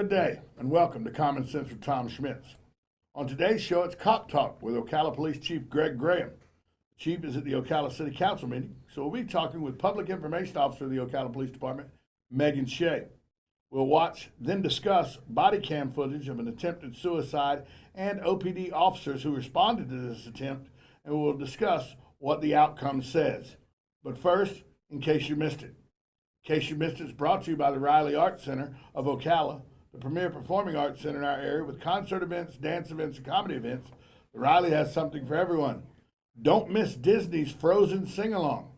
Good day, and welcome to Common Sense with Tom Schmitz. On today's show, it's Cop Talk with Ocala Police Chief Greg Graham. The Chief is at the Ocala City Council meeting, so we'll be talking with Public Information Officer of the Ocala Police Department, Meghan Shay. We'll watch, then discuss body cam footage of an attempted suicide and OPD officers who responded to this attempt, and we'll discuss what the outcome says. But first, in case you missed it. In case you missed it, it's brought to you by the Riley Arts Center of Ocala, the premier performing arts center in our area with concert events, dance events, and comedy events. The Riley has something for everyone. Don't miss Disney's Frozen Sing-Along.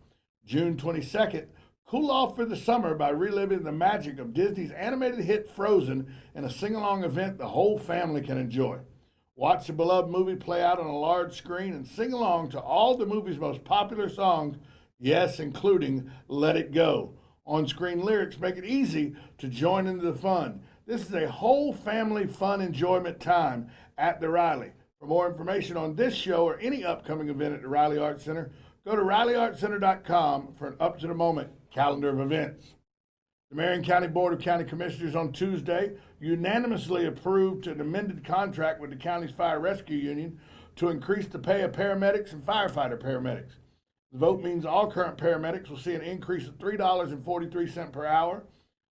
June 22nd, cool off for the summer by reliving the magic of Disney's animated hit Frozen in a sing-along event the whole family can enjoy. Watch the beloved movie play out on a large screen and sing along to all the movie's most popular songs, yes, including Let It Go. On-screen lyrics make it easy to join into the fun. This is a whole family fun enjoyment time at the Riley. For more information on this show or any upcoming event at the Riley Arts Center, go to RileyArtsCenter.com for an up-to-the-moment calendar of events. The Marion County Board of County Commissioners on Tuesday unanimously approved an amended contract with the county's Fire Rescue Union to increase the pay of paramedics and firefighter paramedics. The vote means all current paramedics will see an increase of $3.43 per hour,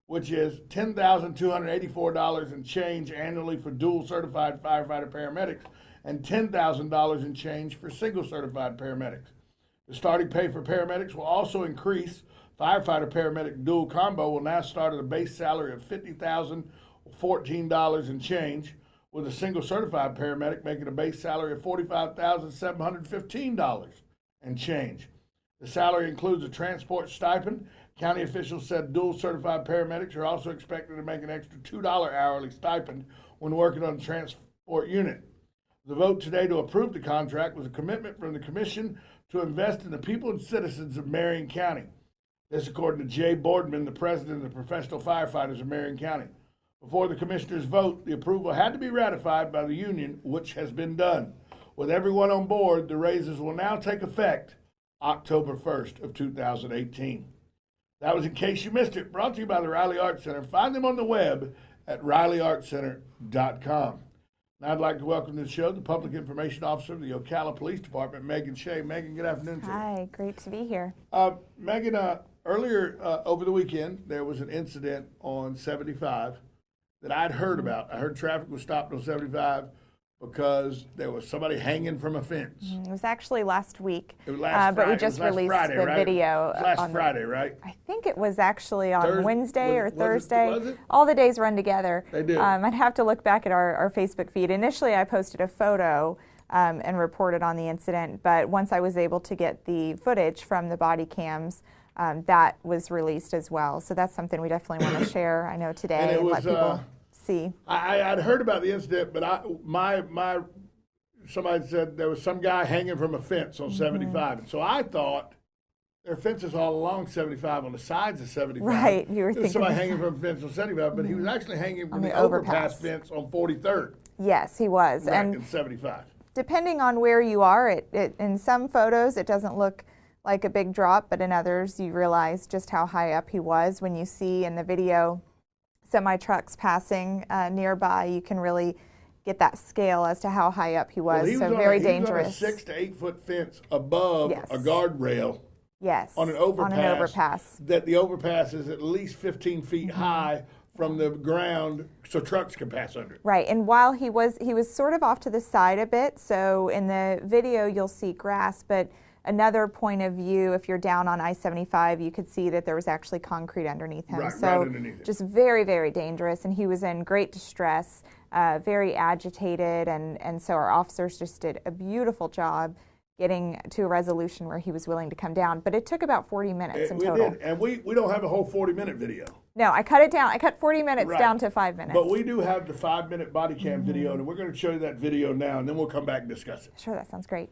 which is $10,284 and change annually for dual certified firefighter paramedics and $10,000 in change for single certified paramedics. The starting pay for paramedics will also increase. Firefighter paramedic dual combo will now start at a base salary of $50,014 and change, with a single certified paramedic making a base salary of $45,715 and change. The salary includes a transport stipend. County officials said dual certified paramedics are also expected to make an extra $2 hourly stipend when working on the transport unit. The vote today to approve the contract was a commitment from the Commission to invest in the people and citizens of Marion County. This according to Jay Boardman, the president of the Professional Firefighters of Marion County. Before the Commissioners' vote, the approval had to be ratified by the union, which has been done. With everyone on board, the raises will now take effect October 1st of 2018. That was In Case You Missed It, brought to you by the Riley Arts Center. Find them on the web at RileyArtsCenter.com. Now I'd like to welcome to the show the Public Information Officer of the Ocala Police Department, Meghan Shay. Meghan, good afternoon to you. Hi, great to be here. Meghan, earlier over the weekend, there was an incident on 75 that I'd heard about. I heard traffic was stopped on 75 because there was somebody hanging from a fence. It was actually last week. It was last Friday. But we just released Friday, the right? video. It was last Friday, right? I think it was actually on Wednesday or Thursday. Was it? All the days run together. They do. I'd have to look back at our Facebook feed. Initially, I posted a photo and reported on the incident, but once I was able to get the footage from the body cams, that was released as well. So that's something we definitely want to share, I know, today and let people see. I'd heard about the incident, but somebody said there was some guy hanging from a fence on 75. And so I thought there are fences all along 75 on the sides of 75. Right, you were thinking somebody hanging from a fence on 75, but he was actually hanging from the overpass fence on 43rd. Yes, he was. Right, and in 75. Depending on where you are, in some photos it doesn't look like a big drop, but in others you realize just how high up he was. When you see in the video semi-trucks passing nearby, you can really get that scale as to how high up he was. Well, so very dangerous. He was on a 6 to 8 foot fence above a guardrail. Yes. On an overpass. That the overpass is at least 15 feet high from the ground, so trucks can pass under it. Right, and while he was sort of off to the side a bit, so in the video you'll see grass, but another point of view, if you're down on I-75, you could see that there was actually concrete underneath him. Right, so right underneath just very, very dangerous, and he was in great distress, very agitated, and so our officers just did a beautiful job getting to a resolution where he was willing to come down. But it took about 40 minutes in total. We did, and we don't have a whole 40-minute video. No, I cut it down. I cut 40 minutes down to 5 minutes. But we do have the 5-minute body cam video, and we're going to show you that video now, and then we'll come back and discuss it. Sure, that sounds great.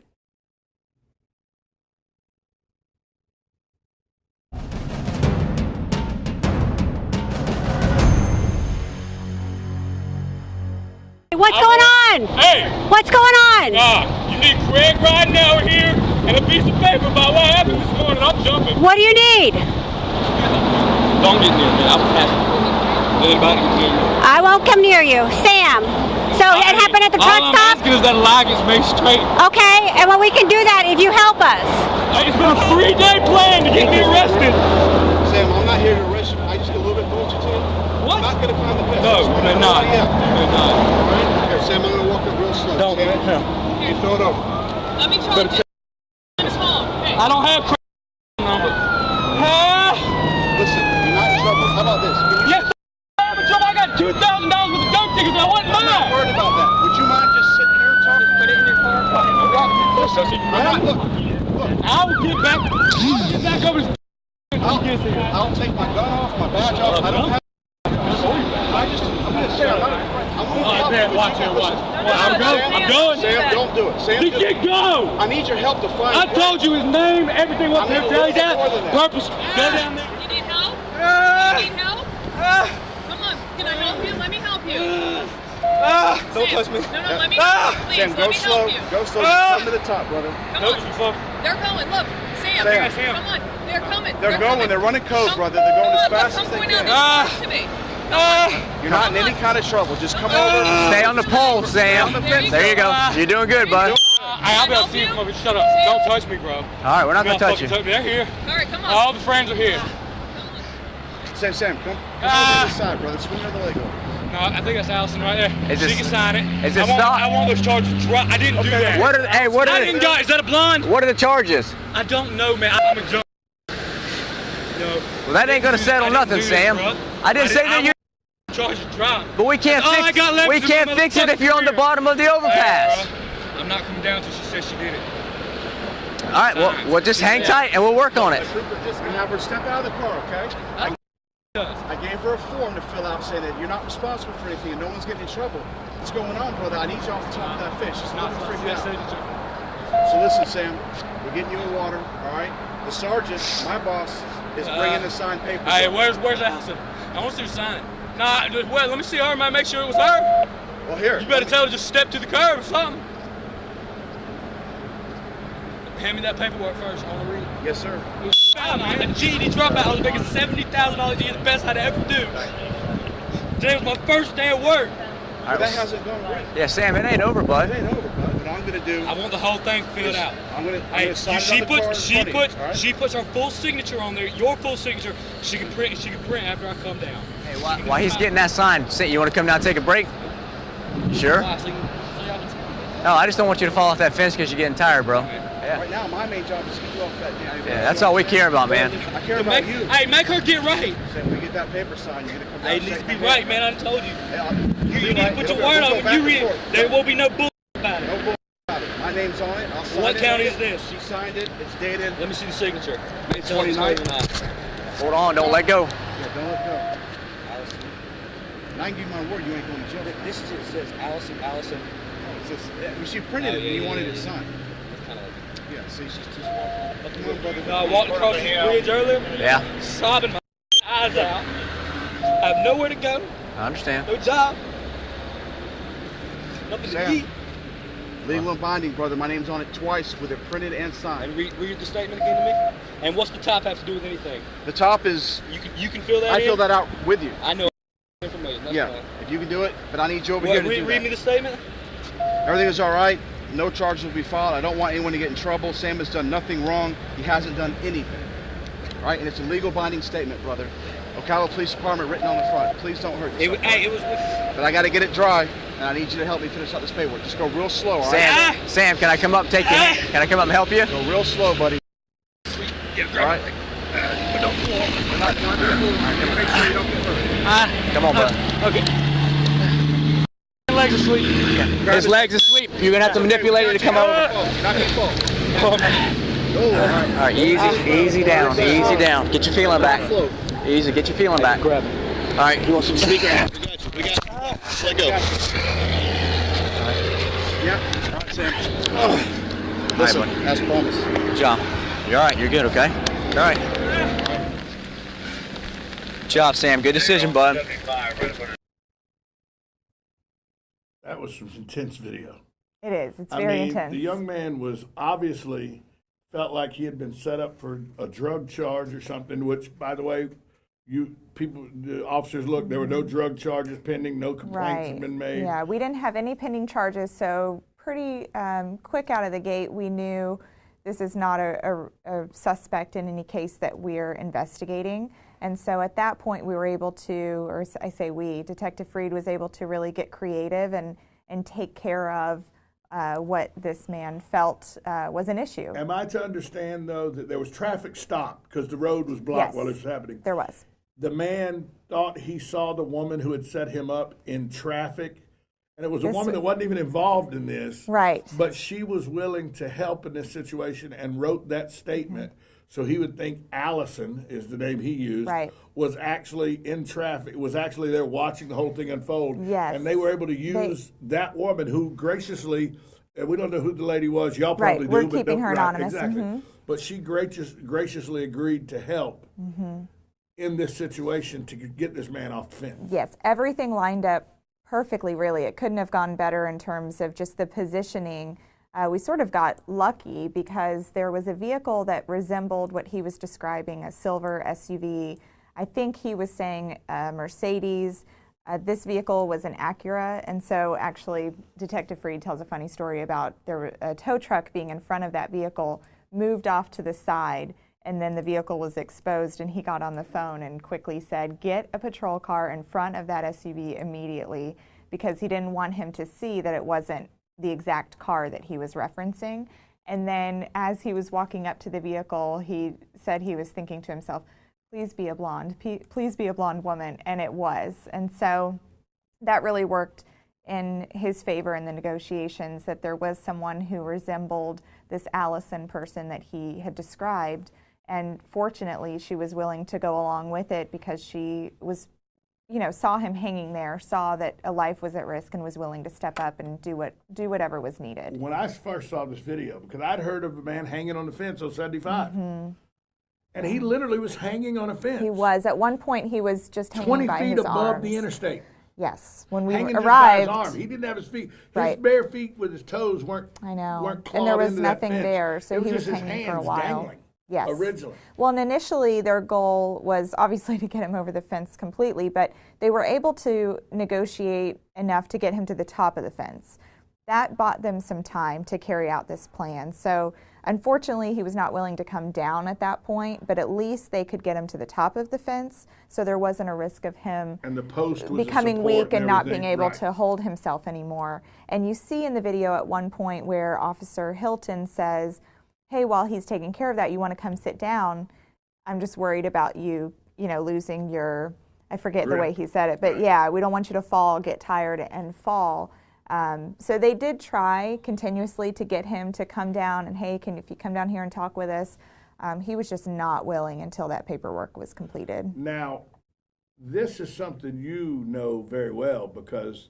What's going on? Hey! What's going on? You need Greg right now here and a piece of paper about what happened this morning. I'm jumping. What do you need? Don't get near me. I'm passing. Anybody can hear you. I won't come near you. Sam. So it happened at the truck all stop? I'm asking is that a lie gets made straight. Okay, and well, we can do that if you help us. It's been a 3-day plan to get me arrested. Sam, I'm not here to arrest you. I just get a little bit closer to you. What? I'm not going to climb the fence. No, they're not. They're not. Right? Here, Sam, I'm going to walk up real slow. Don't. Sam, you throw it over. Let me charge it. I don't have number. Listen, you're not in trouble. How about this? Can you... Yes, I have a trouble. I got $2,000 worth of dope tickets. I wasn't I'm not mine. worried about that. Would you mind just sitting here and talking? Put it in your car. I will get back. I'll get back over. I'll take my gun off, my badge off. I don't have. I'm going to say, I'm going to Watch here, watch. I'm going. Sam, don't do it. Sam, He can go. I need your help to find. I told you his name, everything. What's I'm his gonna name? look more than that. Purpose. Go down there. You need help? You need help? Come on. Can I help you? Let me help you. Don't touch me. No, let me help you. Please, Sam, let go me slow. help you. Go slow. Just come to the top, brother. Come on. They're going. Look. Sam. Sam. Come on. They're coming. They're going. Coming. They're running code, brother. They're going as fast as they can. To me. You're not in any kind of trouble. Just come over. Stay on the pole, Sam. There you go. You're doing good, bud. I'll be able to see you from over. Shut up. Don't touch me, bro. All right, we're not going to touch you. They're here. All right, come on. All the friends are here. Sam, come over to the side, brother. Swing your leg over. No, I think that's Allison right there. Is She this- can sign it. is this I stop? want those charges dropped. I didn't do that. What are, hey, what I are didn't got. Is that a blonde? what are the charges? I don't know, man. I'm a judge. No. Well, that ain't going to settle nothing, Sam. I didn't say that you. Charges dropped. But we can't That's all I fix. got left We is can't my fix it if you're on the motherfucking bottom of the overpass. Hey, bro, I'm not coming down till she says she did it. All right, well, we'll just hang tight and we'll work on it. Just have her step out of the car, okay? I gave her a form to fill out saying that you're not responsible for anything and no one's getting in trouble. What's going on, brother? I need you off the top of that fish. She's not freaked out. So listen, Sam, we're getting you in water, all right? The sergeant, my boss, is bringing the signed paper. Hey, where's Allison? I want to see her sign it. Nah, well, let me see her, man. Make sure it was her. Well, here. You better tell her to just step to the curb or something. Hand me that paperwork first. I want to read it. Yes, sir. A GED dropout. I was making $70,000 a year, the best I'd ever do. Today was my first day of work. But that hasn't gone right. Yeah, Sam, it ain't over, bud. It ain't over, bud. What I'm going to do... I want the whole thing filled out. I'm going Hey, to sign it on the car in front of you, all right? she puts her full signature on there, your full signature. She can print after I come down. Hey, while he's getting that sign, you want to come down and take a break? Sure. No, I just don't want you to fall off that fence because you're getting tired, bro. Yeah. Right now, my main job is to get you off that damn. Yeah, that's all we care about, man. I care about you. Hey, make her get right. So when we get that paper signed, you're going to come down. Hey, it needs to be right, man. I told you. You need to right. put your We'll word go on back it. and forth. There will be no bull about it. No bull about it. My name's on it. I'll sign What it. county is this? She signed it. It's dated. Let me see the signature. May 29th. Hold on, don't let go. Yeah, don't let go. Allison. And I can give you my word, you ain't going to jail. This is it. It says Allison. It's just, she printed it and you wanted it signed. Yeah, see, she's just walking. Come on, brother. I walked across this bridge earlier. Yeah, Sobbing my eyes out. I have nowhere to go. I understand. No job. Nothing Sam. to eat. Legal and binding, brother. My name's on it twice with it printed and signed. And read the statement again to me. And what's the top have to do with anything? The top is, You can fill that I in. fill that out with you. I know information. That's Yeah, fine. if you can do it, but I need you over Well, here to read do that. me the statement. Everything is all right. No charges will be filed. I don't want anyone to get in trouble. Sam has done nothing wrong. He hasn't done anything. All right, and it's a legal binding statement, brother. Ocala Police Department written on the front. Please don't hurt yourself. It was. But I got to get it dry, and I need you to help me finish out this paperwork. Just go real slow, all right? Sam, can I come up and take your hand? Can I come up and help you? Go real slow, buddy. All right? Come on, bud. Okay. Legs asleep. His legs asleep. You're gonna have to manipulate it to come over. Not your fault. All right, easy down, easy down. Get your feeling back. Easy, get your feeling back. Grab it. All right, you want some sneaker? We got you. Just let go. Yeah. All right, Sam. Listen, buddy. as promised. Good job. You're all right. You're good. Okay. All right. Good job, Sam. Good decision, bud. That was some intense video. It is. It's very intense. The young man was obviously felt like he had been set up for a drug charge or something, which, by the way, the officers looked, there were no drug charges pending, no complaints had been made. Yeah, we didn't have any pending charges, so pretty quick out of the gate, we knew this is not a suspect in any case that we're investigating. And so at that point, we were able to, or I say we, Detective Freed was able to really get creative and take care of what this man felt was an issue. Am I to understand, though, that there was traffic stopped because the road was blocked Yes, while it was happening? There was. The man thought he saw the woman who had set him up in traffic, and it was a woman that wasn't even involved in this. Right. But she was willing to help in this situation and wrote that statement. So he would think Allison is the name he used, Right. was actually in traffic, was actually there watching the whole thing unfold. Yes. And they were able to use that woman who graciously, and we don't know who the lady was, y'all probably Right. We're do. But keeping her anonymous. Exactly. But she graciously agreed to help in this situation to get this man off the fence. Yes, everything lined up perfectly, really. It couldn't have gone better in terms of just the positioning. We sort of got lucky because there was a vehicle that resembled what he was describing, a silver SUV. I think he was saying a Mercedes. This vehicle was an Acura, and so actually Detective Freed tells a funny story about a tow truck being in front of that vehicle, moved off to the side, and then the vehicle was exposed, and he got on the phone and quickly said, get a patrol car in front of that SUV immediately, because he didn't want him to see that it wasn't the exact car that he was referencing. And then as he was walking up to the vehicle, he said he was thinking to himself, please be a blonde, please be a blonde woman, and it was. And so that really worked in his favor in the negotiations, that there was someone who resembled this Allison person that he had described. And fortunately, she was willing to go along with it because she was, saw him hanging there, saw that a life was at risk, and was willing to step up and do whatever was needed. When I first saw this video, because I'd heard of a man hanging on the fence on 75, and he literally was hanging on a fence. He was. At one point, he was just hanging by 20 his feet above arms. the interstate. Yes, when we hanging arrived, just by his arm. He didn't have his feet. His Right. bare feet with his toes weren't. I know, weren't clawed and there was into that nothing fence. there, so It he was just his hanging for a hands while. dangling. Yes. Originally. Well, and initially their goal was obviously to get him over the fence completely, but they were able to negotiate enough to get him to the top of the fence. That bought them some time to carry out this plan. So unfortunately, he was not willing to come down at that point, but at least they could get him to the top of the fence, so there wasn't a risk of him And the post was becoming the weak and not everything. being able Right. to hold himself anymore. And you see in the video at one point where Officer Hilton says, hey, while he's taking care of that, you want to come sit down? I'm just worried about you, losing your, I forget Grip. the way he said it, but yeah, we don't want you to fall, get tired, and fall. So they did try continuously to get him to come down and, hey, if you come down here and talk with us? He was just not willing until that paperwork was completed. Now, this is something you know very well because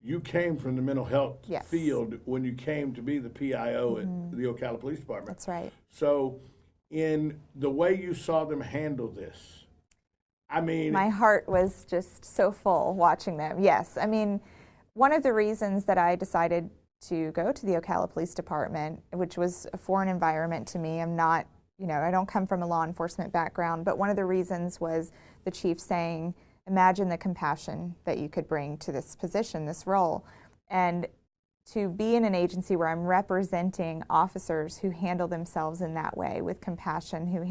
you came from the mental health Yes. field when you came to be the PIO at the Ocala Police Department. That's right. So, in the way you saw them handle this, I mean, My heart was just so full watching them. Yes, I mean, one of the reasons that I decided to go to the Ocala Police Department, which was a foreign environment to me, I'm not, I don't come from a law enforcement background, but one of the reasons was the chief saying, imagine the compassion that you could bring to this position, this role. And to be in an agency where I'm representing officers who handle themselves in that way with compassion, who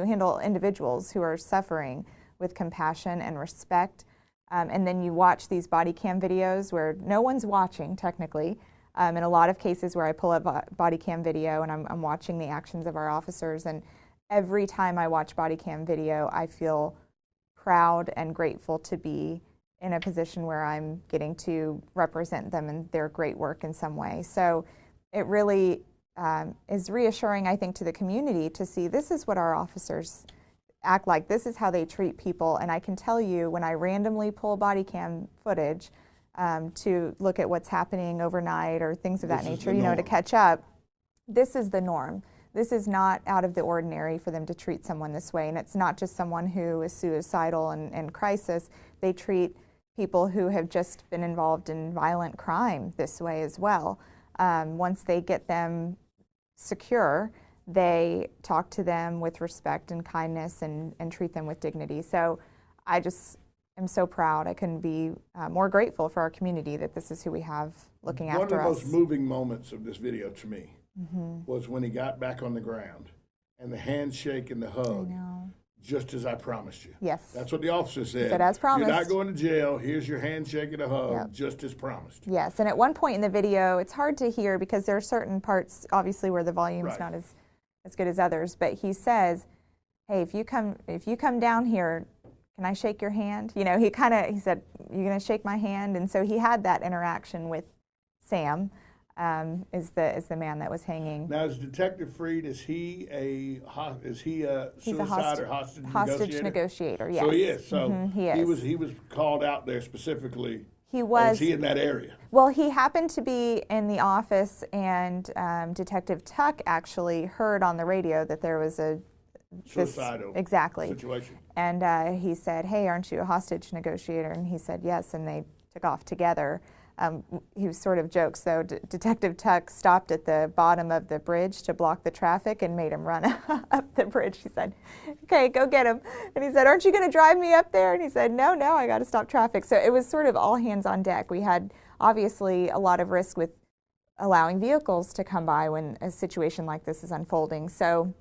handle individuals who are suffering with compassion and respect. And then you watch these body cam videos where no one's watching, technically. In a lot of cases where I pull up body cam video and I'm watching the actions of our officers, and every time I watch body cam video, I feel proud and grateful to be in a position where I'm getting to represent them in their great work in some way. So it really is reassuring, I think, to the community to see this is what our officers act like. This is how they treat people. And I can tell you, when I randomly pull body cam footage to look at what's happening overnight or things of that nature, to catch up, this is the norm. This is not out of the ordinary for them to treat someone this way. And it's not just someone who is suicidal and crisis. They treat people who have just been involved in violent crime this way as well. Once they get them secure, they talk to them with respect and kindness and treat them with dignity. So I just am so proud. I couldn't be more grateful for our community that this is who we have looking after us. One of the most moving moments of this video to me was when he got back on the ground and the handshake and the hug, just as I promised you. Yes. That's what the officer said. He said, as promised. You're not going to jail. Here's your handshake and a hug, just as promised. Yes, and at one point in the video, it's hard to hear because there are certain parts, obviously, where the volume's not as good as others, but he says, hey, if you come down here, can I shake your hand? You know, he said, you're going to shake my hand? And so he had that interaction with Sam, is the man that was hanging. Now, is Detective Freed, is he a suicide or hostage negotiator? Yes. So he is. So he is. He was called out there specifically. He was. Was he in that area? Well, he happened to be in the office, and Detective Tuck actually heard on the radio that there was a suicidal situation. And he said, hey, aren't you a hostage negotiator? And he said, yes, and they took off together. He was sort of jokes, though. Detective Tuck stopped at the bottom of the bridge to block the traffic and made him run up the bridge. He said, okay, go get him. And he said, aren't you going to drive me up there? And he said, no, I got to stop traffic. So it was sort of all hands on deck. We had, obviously, a lot of risk with allowing vehicles to come by when a situation like this is unfolding. So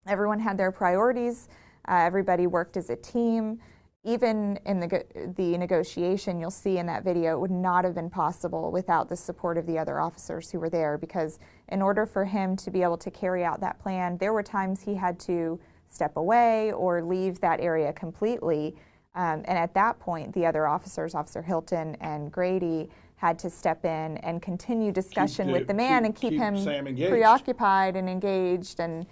everyone had their priorities. Everybody worked as a team. Even in the negotiation, you'll see in that video, it would not have been possible without the support of the other officers who were there, because in order for him to be able to carry out that plan, there were times he had to step away or leave that area completely. And at that point, the other officers, Officer Hilton and Grady, had to step in and continue discussion with the man and keep him preoccupied and engaged, and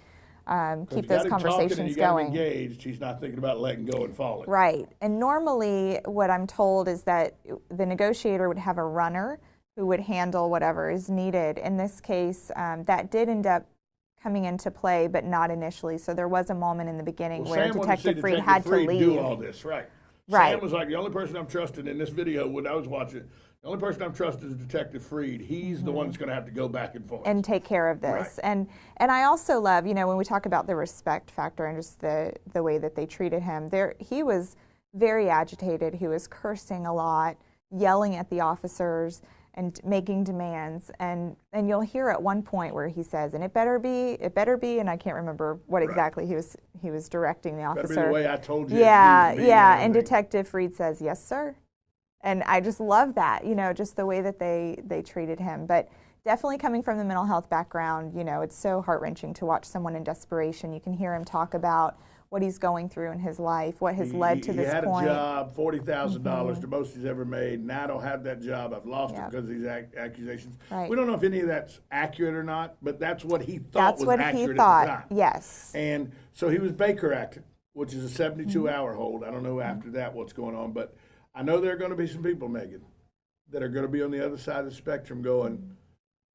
keep those conversations going. Engaged, he's not thinking about letting go and falling. Right. And normally what I'm told is that the negotiator would have a runner who would handle whatever is needed. In this case, that did end up coming into play, but not initially. So there was a moment in the beginning where Detective Freed had to leave. Do all this, right. Sam was like, the only person I'm trusting in this video when I was watching it, the only person I'm trusting is Detective Freed. He's the one that's going to have to go back and forth and take care of this. Right. And I also love, you know, when we talk about the respect factor and just the way that they treated him, he was very agitated. He was cursing a lot, yelling at the officers and making demands. And you'll hear at one point where he says, and it better be, and I can't remember what exactly he was directing the officer. Better be the way I told you. Yeah. And Detective Freed says, yes, sir. And I just love that, you know, just the way that they treated him. But definitely coming from the mental health background, you know, it's so heart-wrenching to watch someone in desperation. You can hear him talk about what he's going through in his life, what has led to this point. He had a job, $40,000, the most he's ever made. Now I don't have that job. I've lost it because of these accusations. Right. We don't know if any of that's accurate or not, but that's what he thought was accurate at the time. Yes. And so he was Baker acted, which is a 72-hour hold. I don't know after that what's going on, but I know there are going to be some people, Meghan, that are going to be on the other side of the spectrum going,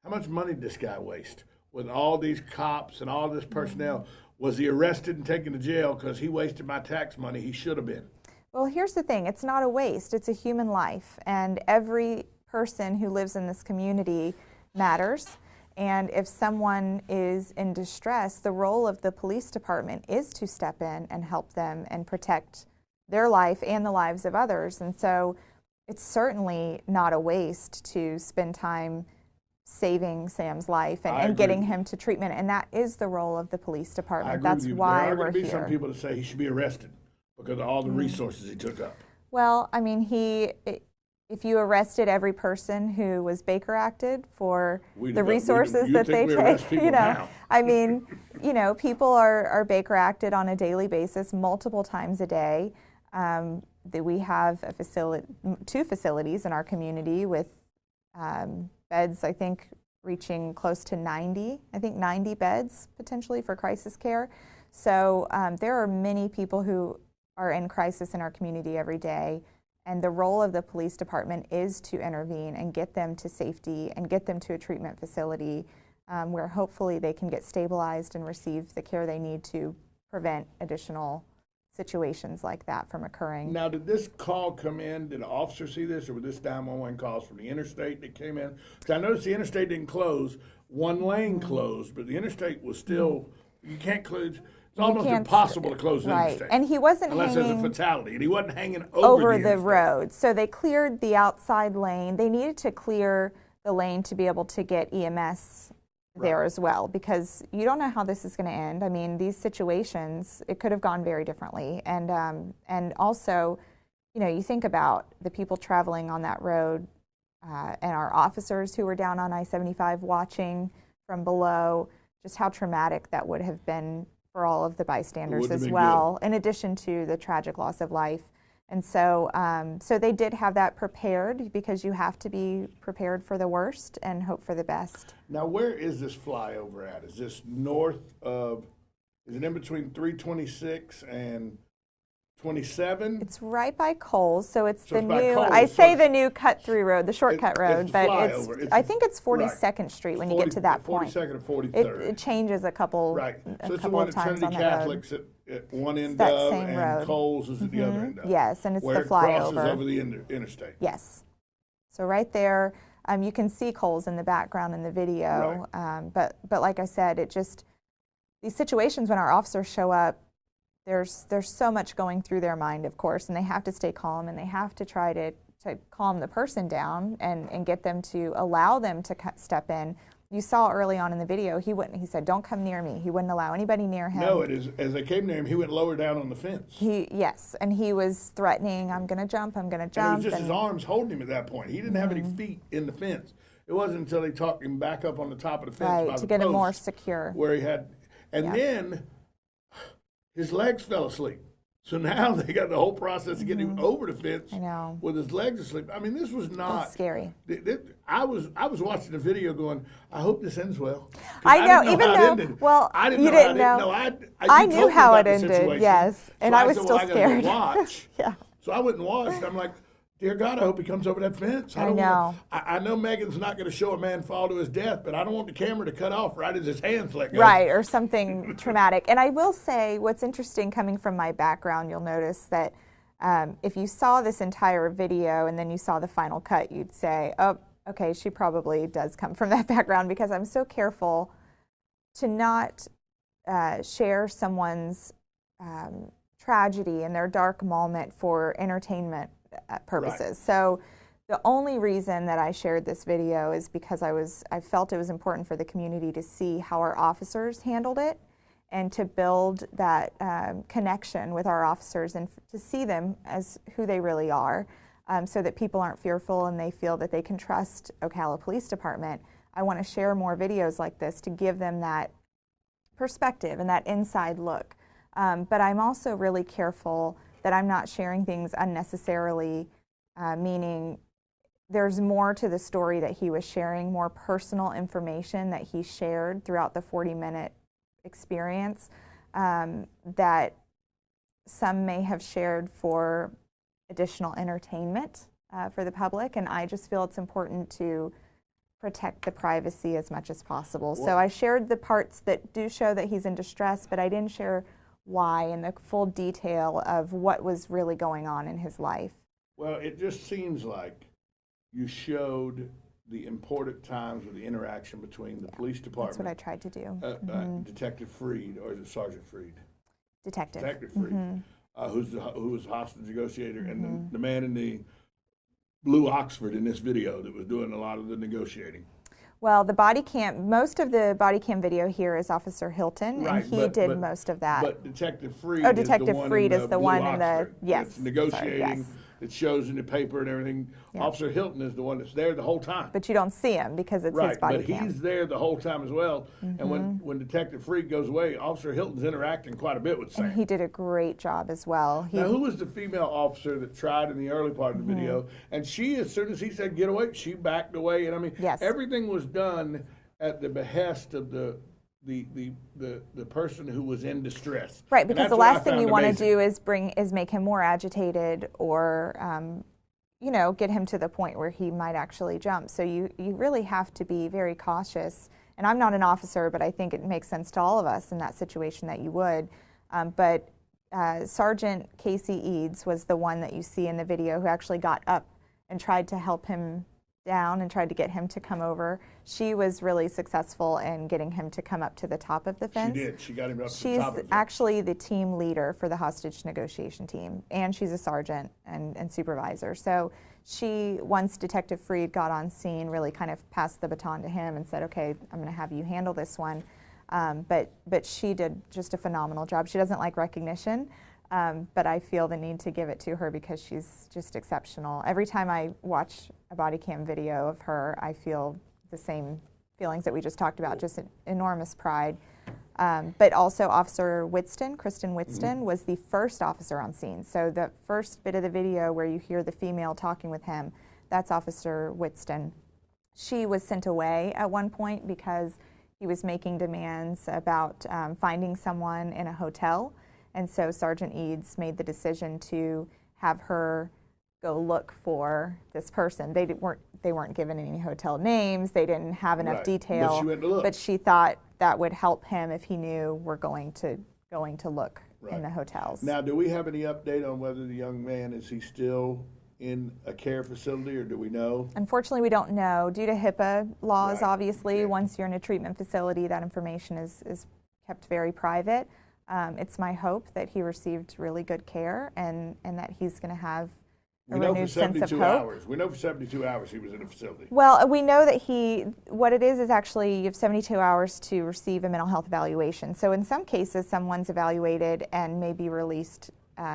how much money did this guy waste with all these cops and all this personnel? Was he arrested and taken to jail because he wasted my tax money? He should have been. Well, here's the thing. It's not a waste. It's a human life. And every person who lives in this community matters. And if someone is in distress, the role of the police department is to step in and help them and protect their life and the lives of others. And so it's certainly not a waste to spend time saving Sam's life and getting him to treatment. And that is the role of the police department. That's why we're here. There are going to be some people that say he should be arrested because of all the resources he took up. Well, I mean, if you arrested every person who was Baker acted for the resources that they take, you know, now. I mean, you know, people are Baker acted on a daily basis, multiple times a day. We have two facilities in our community with beds, I think, reaching close to 90 beds potentially for crisis care. So there are many people who are in crisis in our community every day. And the role of the police department is to intervene and get them to safety and get them to a treatment facility where hopefully they can get stabilized and receive the care they need to prevent additional situations like that from occurring. Now, did this call come in? Did an officer see this, or were this 911 calls from the interstate that came in? Because I noticed the interstate didn't close. One lane closed, but the interstate was still You can't close. It's almost can't- impossible to close the right. interstate. And he wasn't unless there's a hanging fatality, and he wasn't hanging over the interstate. road. So they cleared the outside lane. They needed to clear the lane to be able to get EMS there as well, because you don't know how this is going to end. I mean, these situations, it could have gone very differently. And also, you know, you think about the people traveling on that road and our officers who were down on I-75 watching from below, just how traumatic that would have been for all of the bystanders as well, in addition to the tragic loss of life. And so, so they did have that prepared, because you have to be prepared for the worst and hope for the best. Now, where is this flyover at? Is this north of, is it in between 326 and 27? It's right by Coles, so it's So the it's by new, Coles, I so say it's- the new cut-through road, the shortcut road, the but flyover. it's, I think it's 42nd Street when you get to that point. 42nd or 43rd. It changes a couple, Right. a So it's the couple one of that times Trinity on that road. Catholics at one end that of, same and road. Coles is at the other end of. Yes, and it's where the it crosses flyover. over the interstate. Yes. So right there, you can see Coles in the background in the video. But like I said, it just, these situations when our officers show up, there's so much going through their mind, of course, and they have to stay calm, and they have to try to calm the person down and get them to allow them to step in. You saw early on in the video, he said, "Don't come near me." He wouldn't allow anybody near him. No, as they came near him, he went lower down on the fence. Yes, and he was threatening, "I'm going to jump, I'm going to jump." And it was just his arms holding him at that point. He didn't have any feet in the fence. It wasn't until they talked him back up on the top of the fence by right, the to get him more post secure. where he had, and then his legs fell asleep. So now they got the whole process of getting him over the fence I know. with his legs asleep. I mean, this was not That's scary. I was watching the video going, I hope this ends well. 'Cause I know, didn't even how it though, ended. well, I didn't you know how didn't it ended. know. No, I you knew told me how about it the ended, situation. yes, and I was said, still well, I gotta scared. go watch. Yeah. So I went and watched. I'm like, dear God, I hope he comes over that fence. I know. I know Meghan's not going to show a man fall to his death, but I don't want the camera to cut off right as his hands let go. Right, or something traumatic. And I will say, what's interesting coming from my background, you'll notice that if you saw this entire video and then you saw the final cut, you'd say, oh, okay, she probably does come from that background, because I'm so careful to not share someone's tragedy and their dark moment for entertainment purposes. Right. So the only reason that I shared this video is because I felt it was important for the community to see how our officers handled it, and to build that connection with our officers, and to see them as who they really are, so that people aren't fearful and they feel that they can trust Ocala Police Department. I want to share more videos like this to give them that perspective and that inside look. But I'm also really careful that I'm not sharing things unnecessarily, meaning there's more to the story that he was sharing, more personal information that he shared throughout the 40-minute experience that some may have shared for additional entertainment for the public, and I just feel it's important to protect the privacy as much as possible. So I shared the parts that do show that he's in distress, but I didn't share why and the full detail of what was really going on in his life. Well, it just seems like you showed the important times of the interaction between the police department. That's what I tried to do. Detective Freed, or is it Sergeant Freed? Detective. Detective Freed, who was a hostage negotiator, and the man in the blue Oxford in this video that was doing a lot of the negotiating. Well, the body cam, most of the body cam video here is Officer Hilton, Right, and he did most of that. But Detective Freed Detective Freed is the blue one in the, Oxford yes. that's negotiating, Sorry, yes. that shows in the paper and everything. Yeah. Officer Hilton is the one that's there the whole time. But you don't see him because it's his Right, body but cam. he's there the whole time as well. And when Detective Freed goes away, Officer Hilton's interacting quite a bit with Sam. And he did a great job as well. Now, who was the female officer that tried in the early part of the video? And she, as soon as he said get away, she backed away. And I mean, Yes. everything was done at the behest of the person who was in distress. Right, And because that's the what I last thing found you want to amazing. do is make him more agitated, or you know, get him to the point where he might actually jump. So you really have to be very cautious. And I'm not an officer, but I think it makes sense to all of us in that situation that you would. But Sergeant Casey Eads was the one that you see in the video who actually got up and tried to help him down and tried to get him to come over. She was really successful in getting him to come up to the top of the fence. She did. She got him up to the She's top of it. actually the team leader for the hostage negotiation team, and she's a sergeant and supervisor. So she, once Detective Freed got on scene, really kind of passed the baton to him and said, okay, I'm going to have you handle this one. But she did just a phenomenal job. She doesn't like recognition, but I feel the need to give it to her because she's just exceptional. Every time I watch a body cam video of her, I feel the same feelings that we just talked about, just enormous pride. But also Officer Whitston, Kristen Whitston, was the first officer on scene. So the first bit of the video where you hear the female talking with him, that's Officer Whitston. She was sent away at one point because he was making demands about finding someone in a hotel. And so Sergeant Eads made the decision to have her go look for this person. They weren't given any hotel names. They didn't have enough detail. But she went to look. But she thought that would help him if he knew we're going to look in the hotels. Now, do we have any update on whether the young man, is he still in a care facility, or do we know? Unfortunately, we don't know. Due to HIPAA laws, Right. obviously, Okay. once you're in a treatment facility, that information is kept very private. It's my hope that he received really good care and that he's going to have a We know for renewed sense of 72 hope. hours. We know for 72 hours he was in a facility. Well, we know that what it is actually you have 72 hours to receive a mental health evaluation. So in some cases, someone's evaluated and may be released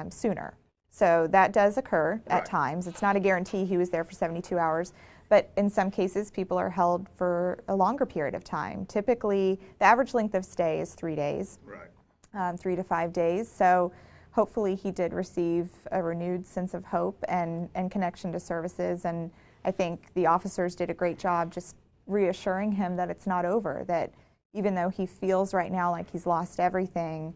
sooner. So that does occur at times. It's not a guarantee he was there for 72 hours. But in some cases, people are held for a longer period of time. Typically, the average length of stay is 3 days, Right. 3 to 5 days. So hopefully he did receive a renewed sense of hope and connection to services. And I think the officers did a great job just reassuring him that it's not over, that even though he feels right now like he's lost everything,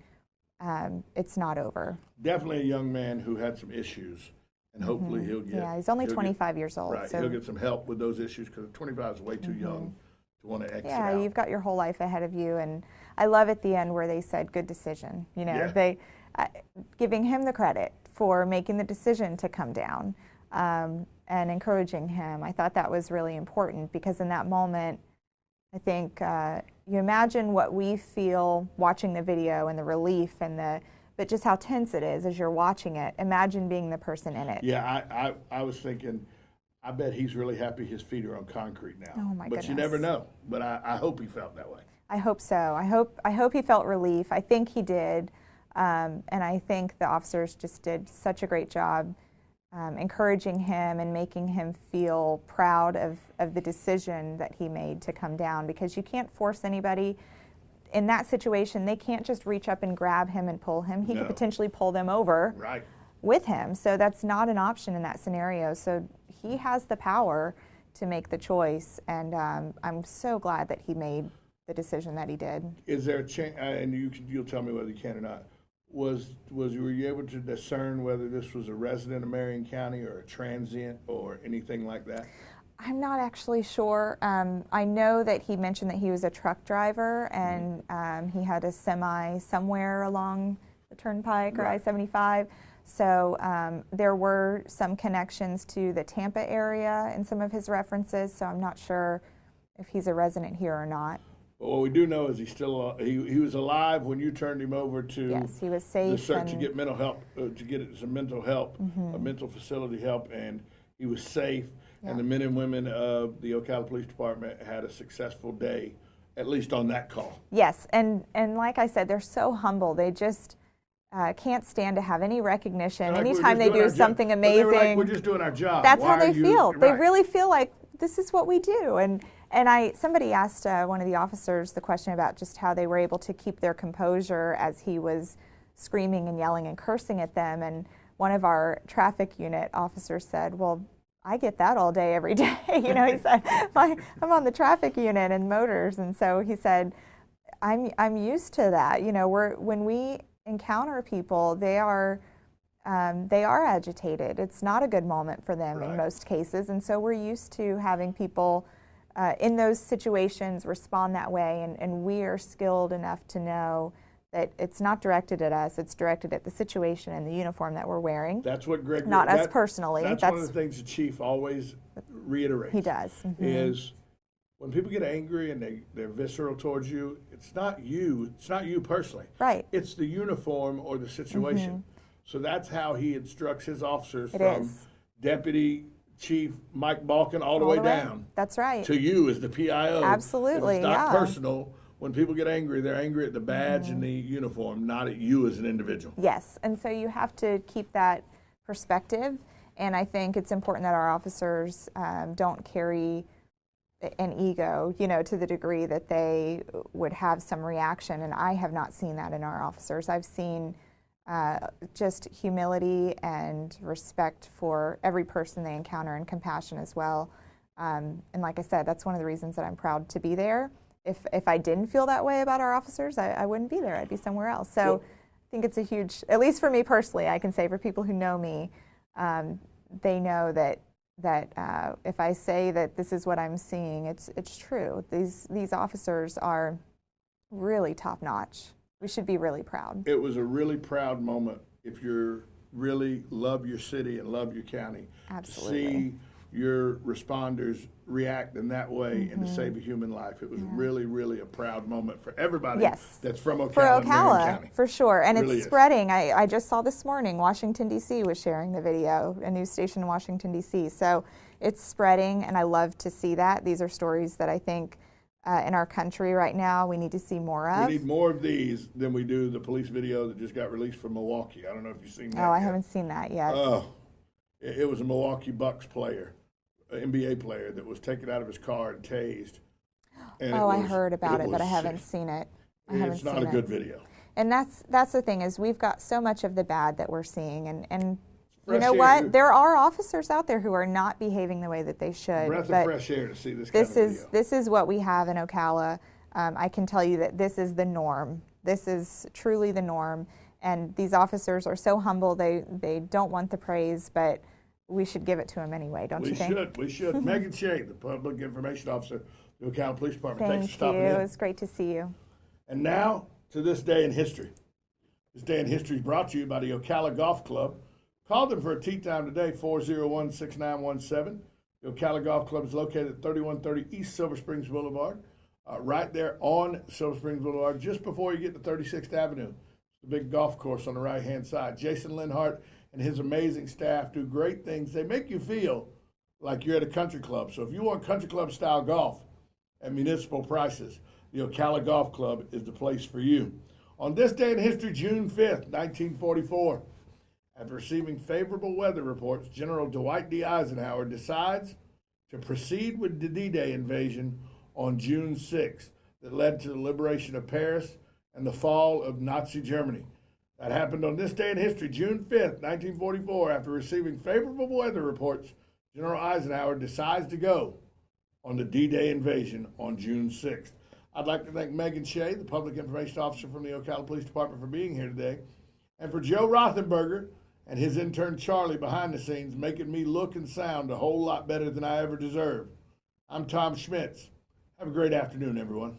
it's not over. Definitely a young man who had some issues, and hopefully he'll get. Yeah, he's only he'll 25 years old. Right, So he'll get some help with those issues because 25 is way too young to want to exit yeah, out. you've got your whole life ahead of you. And I love at the end where they said, good decision. You know, Yeah. giving him the credit for making the decision to come down and encouraging him. I thought that was really important because in that moment, I think you imagine what we feel watching the video and the relief but just how tense it is as you're watching it. Imagine being the person in it. Yeah, I was thinking, I bet he's really happy his feet are on concrete now. Oh my But you goodness. never know. But I hope he felt that way. I hope so. I hope he felt relief. I think he did. And I think the officers just did such a great job encouraging him and making him feel proud of the decision that he made to come down, because you can't force anybody. In that situation, they can't just reach up and grab him and pull him. He No. could potentially pull them over Right. with him. So that's not an option in that scenario. So he has the power to make the choice. And I'm so glad that he made the decision that he did. Is there a chance, and you'll tell me whether you can or not, were you able to discern whether this was a resident of Marion County or a transient or anything like that? I'm not actually sure. I know that he mentioned that he was a truck driver and he had a semi somewhere along the turnpike or I-75. So there were some connections to the Tampa area in some of his references, so I'm not sure if he's a resident here or not. But what we do know is he's still he was alive when you turned him over to Yes, he was the safe. search to and- get mental help, to get some mental help, a mental facility help, and he was safe. And the men and women of the Ocala Police Department had a successful day, at least on that call. Yes, and like I said, they're so humble. They just can't stand to have any recognition. Like, we're Anytime just they doing do our job. something But they were like, amazing, we're just doing our job. that's Why how they are you-" feel. They Right. really feel like this is what we do. And somebody asked one of the officers the question about just how they were able to keep their composure as he was screaming and yelling and cursing at them. And one of our traffic unit officers said, "Well, I get that all day, every day." You know, he said, I'm on the traffic unit and motors, and so he said, I'm used to that. You know, when we encounter people, they are agitated. It's not a good moment for them in most cases, and so we're used to having people in those situations respond that way, and we are skilled enough to know that it's not directed at us, it's directed at the situation and the uniform that we're wearing. That's what Greg. Not us personally. That's one of the things the chief always reiterates. He does. Is when people get angry and they're visceral towards you, it's not you. It's not you personally. Right. It's the uniform or the situation. So that's how he instructs his officers from Deputy Chief Mike Balkin all the way down. That's right. To you as the PIO. Absolutely, It's not personal. When people get angry, they're angry at the badge and the uniform, not at you as an individual. Yes, and so you have to keep that perspective, and I think it's important that our officers don't carry an ego, you know, to the degree that they would have some reaction, and I have not seen that in our officers. I've seen just humility and respect for every person they encounter and compassion as well. And like I said, that's one of the reasons that I'm proud to be there. If I didn't feel that way about our officers, I wouldn't be there. I'd be somewhere else. So I think it's a huge, at least for me personally, I can say for people who know me, they know that if I say that this is what I'm seeing, it's true. These officers are really top notch. We should be really proud. It was a really proud moment if you really love your city and love your county. Absolutely. See your responders react in that way and to save a human life. It was really, really a proud moment for everybody that's from Ocala, for and Meghan Ocala, County. for sure. And Really it's is. spreading. I just saw this morning, Washington, D.C. was sharing the video, a news station in Washington, D.C. So it's spreading, and I love to see that. These are stories that I think in our country right now we need to see more of. We need more of these than we do the police video that just got released from Milwaukee. I don't know if you've seen that. Oh, I yet. haven't seen that yet. Oh, it was a Milwaukee Bucks player, an NBA player that was taken out of his car and tased. And I heard about it, but I haven't sick. seen it. It's not a good video. And that's the thing, is we've got so much of the bad that we're seeing, and you Fresh know air. what? There are officers out there who are not behaving the way that they should. Breath but of fresh air to see this kind of video. This is what we have in Ocala. I can tell you that this is the norm. This is truly the norm. And these officers are so humble. They don't want the praise, but we should give it to them anyway, don't you think? We should. Meghan Shay, the Public Information Officer of the Ocala Police Department. Thanks for Thank stopping you. in. It was great to see you. And now to this day in history. This day in history is brought to you by the Ocala Golf Club. Call them for a tee time today, 401-6917. The Ocala Golf Club is located at 3130 East Silver Springs Boulevard, right there on Silver Springs Boulevard, just before you get to 36th Avenue. The big golf course on the right-hand side. Jason Linhart and his amazing staff do great things. They make you feel like you're at a country club. So if you want country club style golf at municipal prices, the Ocala Golf Club is the place for you. On this day in history, June 5th, 1944, after receiving favorable weather reports, General Dwight D. Eisenhower decides to proceed with the D-Day invasion on June 6th that led to the liberation of Paris and the fall of Nazi Germany. That happened on this day in history, June 5th, 1944. After receiving favorable weather reports, General Eisenhower decides to go on the D-Day invasion on June 6th. I'd like to thank Meghan Shay, the Public Information Officer from the Ocala Police Department, for being here today, and for Joe Rothenberger and his intern Charlie behind the scenes, making me look and sound a whole lot better than I ever deserved. I'm Tom Schmitz. Have a great afternoon, everyone.